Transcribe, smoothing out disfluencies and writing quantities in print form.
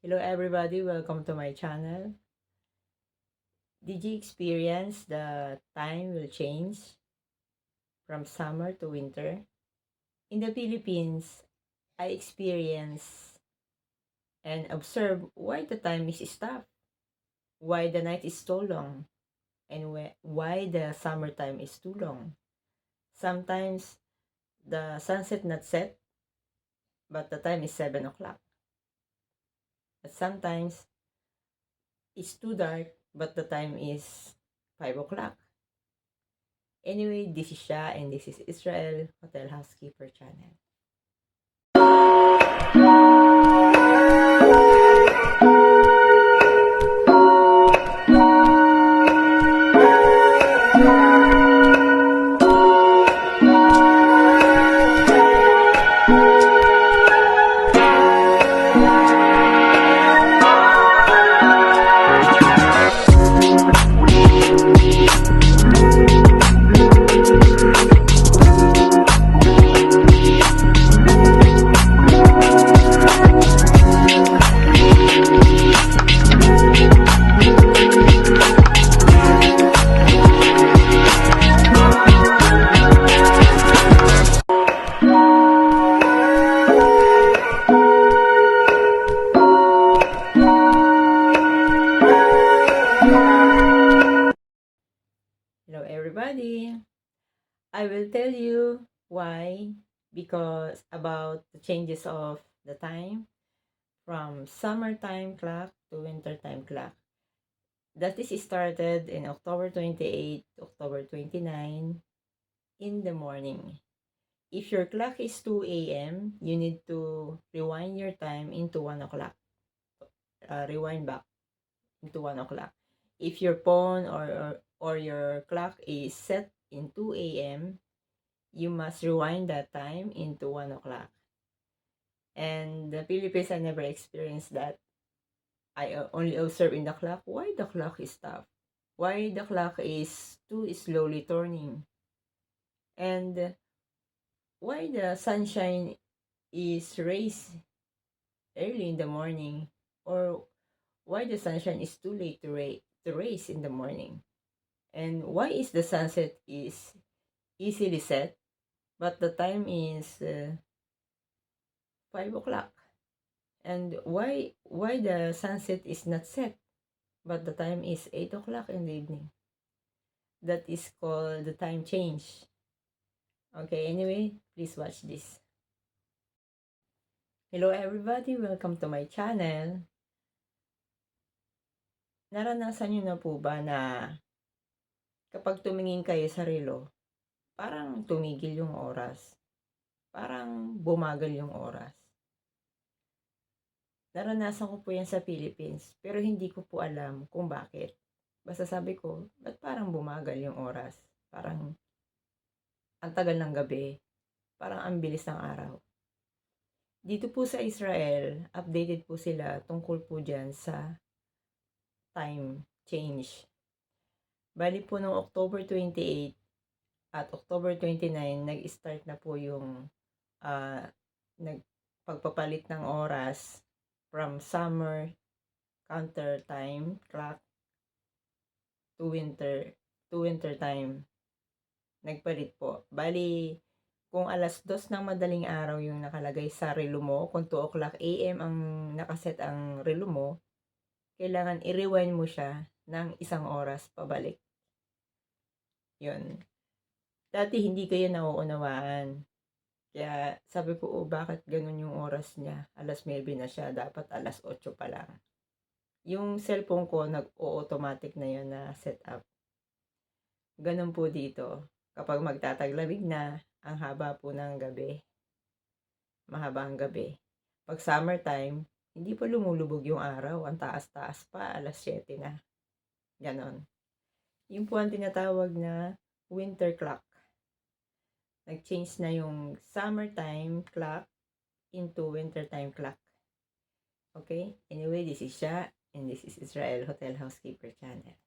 Hello everybody, welcome to my channel. Did you experience the time will change from summer to winter? In the Philippines, I experience and observe why the time is stopped, why the night is so long, and why the summertime is too long. Sometimes the sunset not set, but the time is 7 o'clock. But sometimes it's too dark, but the time is 5 o'clock. Anyway, this is Sha and this is Israel Hotel Housekeeper channel. Hello everybody. I will tell you why, because about the changes of the time from summertime clock to wintertime clock. That is started in October 28, October 29 in the morning. If your clock is 2 a.m., you need to rewind your time into 1 o'clock. Rewind back into 1 o'clock. If your phone or your clock is set in 2 a.m., you must rewind that time into 1 o'clock. And the Philippines, I never experienced that. I only observe in the clock why the clock is stopped. Why the clock is too slowly turning. And why the sunshine is raised early in the morning, or why the sunshine is too late to raise in the morning, and why is the sunset is easily set but the time is 5 o'clock, and why the sunset is not set but the time is 8 o'clock in the evening. That is called the time change. Okay, anyway, please watch this. Hello everybody, welcome to my channel. Naranasan nyo na po ba na kapag tumingin kayo sa relo, parang tumigil yung oras? Parang bumagal yung oras? Naranasan ko po yan sa Philippines, pero hindi ko po alam kung bakit. Basta sabi ko, ba't parang bumagal yung oras? Parang ang tagal ng gabi. Parang ang bilis ng araw. Dito po sa Israel, updated po sila tungkol po dyan sa time change. Bali po noong October 28 at October 29, nag-start na po yung pagpapalit ng oras from summer counter time clock to winter time. Nagpalit po. Bali, kung alas 2 ng madaling araw yung nakalagay sa relo mo, kung 2 o'clock AM ang nakaset ang relo mo, kailangan i-rewind mo siya ng 1 oras pabalik. Yun. Dati hindi kayo nauunawaan. Kaya sabi ko, oh, bakit ganun yung oras niya? Alas 9 na siya, dapat alas 8 pa lang. Yung cellphone ko, nag-o-automatic na yun na setup. Ganun po dito. Kapag magtataglamig na, ang haba po ng gabi. Mahaba ang gabi. Pag summertime, hindi pa lumulubog yung araw. Ang taas-taas pa, alas 7 na. Ganon. Yung po ang tinatawag na winter clock. Nag-change na yung summertime clock into wintertime clock. Okay? Anyway, this is Sha and this is Israel Hotel Housekeeper channel.